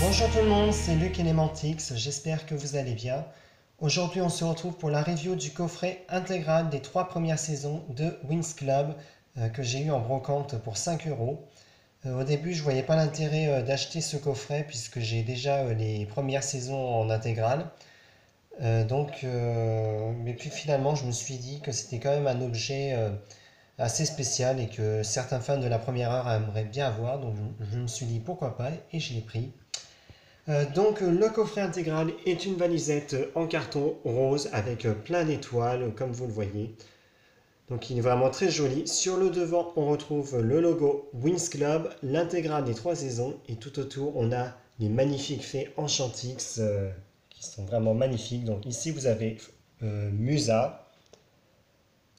Bonjour tout le monde, c'est Luc Elementix, j'espère que vous allez bien. Aujourd'hui on se retrouve pour la review du coffret intégral des 3 premières saisons de Winx Club que j'ai eu en brocante pour 5 euros. Au début je voyais pas l'intérêt d'acheter ce coffret puisque j'ai déjà les premières saisons en intégrale. Mais puis finalement je me suis dit que c'était quand même un objet assez spécial et que certains fans de la première heure aimeraient bien avoir, donc je me suis dit pourquoi pas et je l'ai pris. Le coffret intégral est une valisette en carton rose avec plein d'étoiles comme vous le voyez. Donc il est vraiment très joli. Sur le devant on retrouve le logo Winx Club, l'intégrale des 3 saisons et tout autour on a les magnifiques fées Enchantix qui sont vraiment magnifiques. Donc ici vous avez Musa,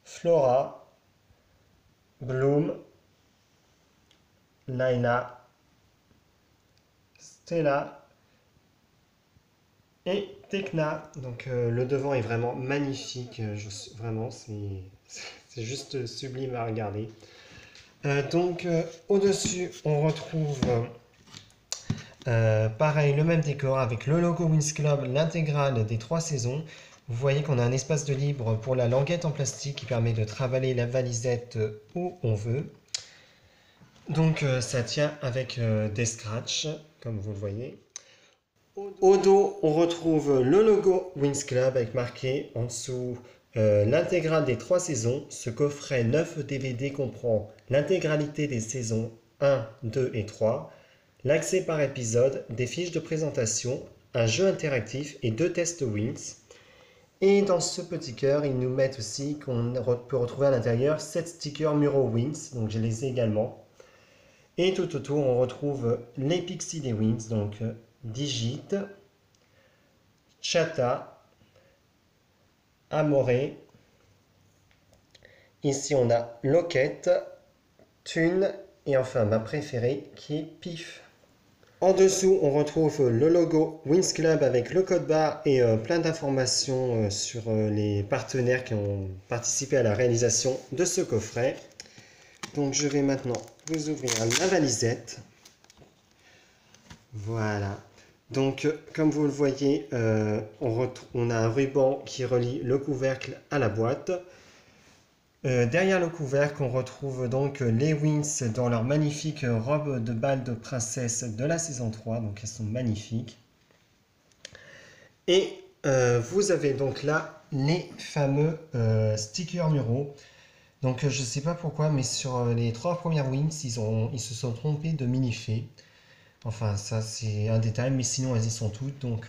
Flora, Bloom, Layla, Stella et Tekna. Donc le devant est vraiment magnifique, vraiment c'est juste sublime à regarder. Au-dessus on retrouve pareil le même décor avec le logo Winx Club, l'intégrale des 3 saisons. Vous voyez qu'on a un espace de libre pour la languette en plastique qui permet de travailler la valisette où on veut. Donc ça tient avec des scratchs comme vous le voyez. Au dos, on retrouve le logo Winx Club avec marqué en dessous l'intégrale des 3 saisons. Ce coffret 9 DVD comprend l'intégralité des saisons 1, 2 et 3, l'accès par épisode, des fiches de présentation, un jeu interactif et 2 tests Winx. Et dans ce petit cœur, ils nous mettent aussi qu'on peut retrouver à l'intérieur 7 stickers Muro Winx, donc je les ai également. Et tout autour, on retrouve les pixies des Winx, donc Digit, Chata, Amoré. Ici, on a Loquette, Thune et enfin ma préférée qui est Pif. En dessous, on retrouve le logo Winx Club avec le code barre et plein d'informations sur les partenaires qui ont participé à la réalisation de ce coffret. Donc, je vais maintenant vous ouvrir la valisette. Voilà. Donc, comme vous le voyez, on a un ruban qui relie le couvercle à la boîte. Derrière le couvercle, on retrouve donc les Winx dans leur magnifique robe de bal de princesse de la saison 3. Donc, elles sont magnifiques. Et vous avez donc là les fameux stickers muraux. Donc, je ne sais pas pourquoi, mais sur les 3 premières Winx, ils se sont trompés de mini-fées. Enfin, ça c'est un détail, mais sinon elles y sont toutes. Donc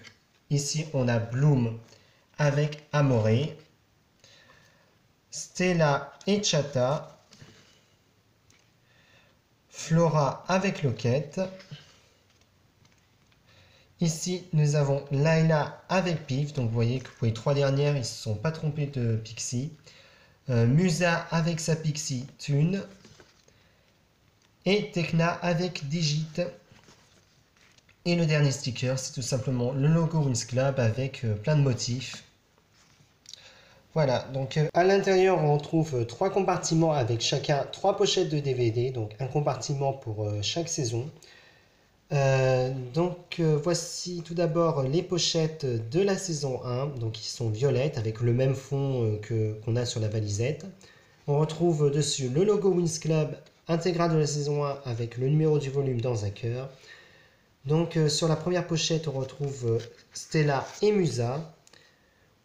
ici on a Bloom avec Amoré, Stella et Chata, Flora avec Loquette. Ici nous avons Layla avec Pif. Donc vous voyez que pour les 3 dernières ils ne se sont pas trompés de Pixie. Musa avec sa Pixie Thune. Et Tekna avec Digit. Et le dernier sticker, c'est tout simplement le logo Winx Club avec plein de motifs. Voilà, donc à l'intérieur, on trouve 3 compartiments avec chacun 3 pochettes de DVD, donc un compartiment pour chaque saison. Voici tout d'abord les pochettes de la saison 1, donc qui sont violettes avec le même fond qu'on a sur la valisette. On retrouve dessus le logo Winx Club intégral de la saison 1 avec le numéro du volume dans un cœur. Donc sur la première pochette, on retrouve Stella et Musa.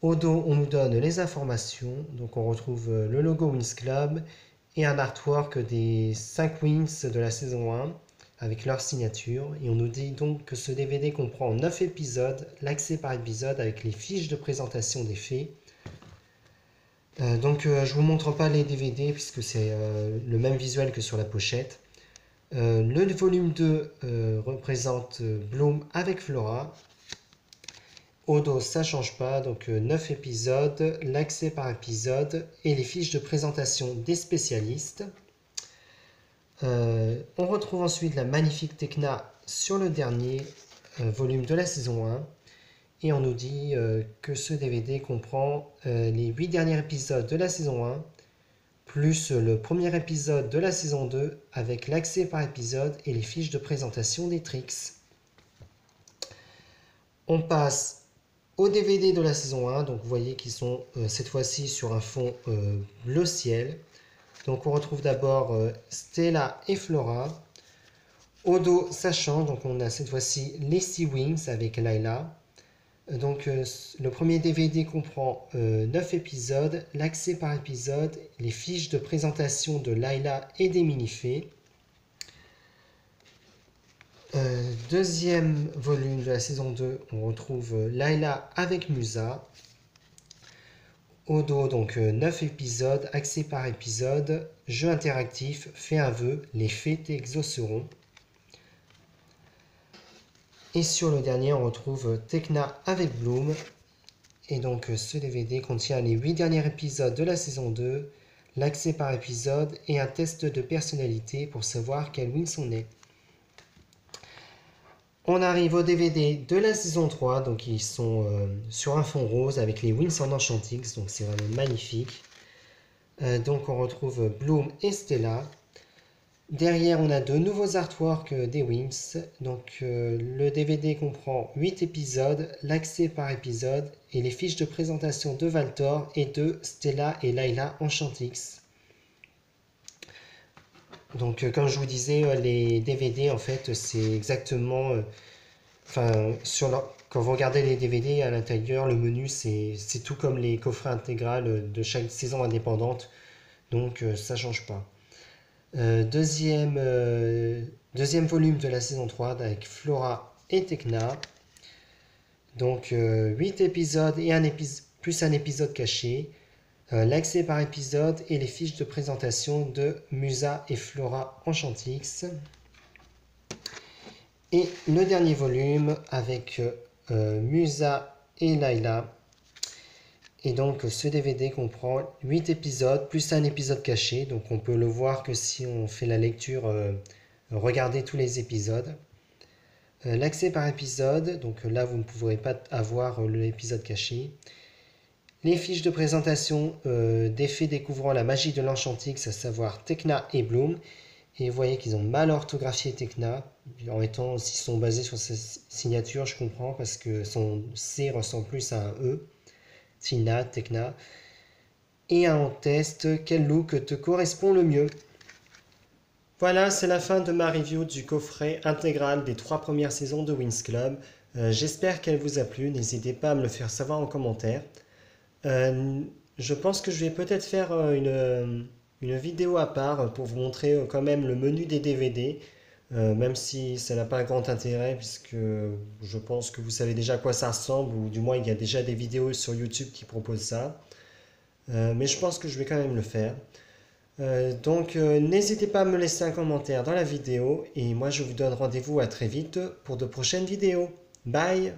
Au dos, on nous donne les informations. Donc on retrouve le logo Winx Club et un artwork des 5 Winx de la saison 1 avec leur signature. Et on nous dit donc que ce DVD comprend 9 épisodes, l'accès par épisode avec les fiches de présentation des fées. Je ne vous montre pas les DVD puisque c'est le même visuel que sur la pochette. Le volume 2 représente Bloom avec Flora. Au dos, ça ne change pas, donc 9 épisodes, l'accès par épisode et les fiches de présentation des spécialistes. On retrouve ensuite la magnifique Tekna sur le dernier volume de la saison 1. Et on nous dit que ce DVD comprend les 8 derniers épisodes de la saison 1, plus le premier épisode de la saison 2 avec l'accès par épisode et les fiches de présentation des tricks. On passe au DVD de la saison 1, donc vous voyez qu'ils sont cette fois-ci sur un fond bleu ciel. Donc on retrouve d'abord Stella et Flora. Au dos, ça change, donc on a cette fois-ci les Sea Wings avec Layla. Donc le premier DVD comprend 9 épisodes, l'accès par épisode, les fiches de présentation de Layla et des mini-fées. Deuxième volume de la saison 2, on retrouve Layla avec Musa. Au dos, donc 9 épisodes, accès par épisode, jeu interactif, fais un vœu, les fées t'exauceront. Et sur le dernier, on retrouve Tekna avec Bloom. Et donc ce DVD contient les 8 derniers épisodes de la saison 2, l'accès par épisode et un test de personnalité pour savoir quel Wings on est. On arrive au DVD de la saison 3, donc ils sont sur un fond rose avec les Wings en Enchantix, donc c'est vraiment magnifique. Donc on retrouve Bloom et Stella. Derrière, on a de nouveaux artworks des Wings. Donc le DVD comprend 8 épisodes, l'accès par épisode et les fiches de présentation de Valtor et de Stella et Layla Enchantix. Donc comme je vous disais, les DVD en fait c'est exactement... quand vous regardez les DVD à l'intérieur, le menu c'est tout comme les coffrets intégrales de chaque saison indépendante. Donc ça change pas. Deuxième volume de la saison 3 avec Flora et Tekna. Donc 8 épisodes et plus un épisode caché. L'accès par épisode et les fiches de présentation de Musa et Flora Enchantix. Et le dernier volume avec Musa et Layla. Et donc ce DVD comprend 8 épisodes plus un épisode caché. Donc on peut le voir que si on fait la lecture, regardez tous les épisodes. L'accès par épisode, donc là vous ne pourrez pas avoir l'épisode caché. Les fiches de présentation des fées découvrant la magie de l'Enchantix, à savoir Tekna et Bloom. Et vous voyez qu'ils ont mal orthographié Tekna. En étant, s'ils sont basés sur sa signature, je comprends parce que son C ressemble plus à un E. Tina, Tekna. Et un test, quel look te correspond le mieux? Voilà, c'est la fin de ma review du coffret intégral des 3 premières saisons de Wings Club. J'espère qu'elle vous a plu, n'hésitez pas à me le faire savoir en commentaire. Je pense que je vais peut-être faire une vidéo à part pour vous montrer quand même le menu des DVD, même si ça n'a pas grand intérêt puisque je pense que vous savez déjà à quoi ça ressemble, ou du moins il y a déjà des vidéos sur YouTube qui proposent ça. Mais je pense que je vais quand même le faire. Donc n'hésitez pas à me laisser un commentaire dans la vidéo et moi je vous donne rendez-vous à très vite pour de prochaines vidéos. Bye!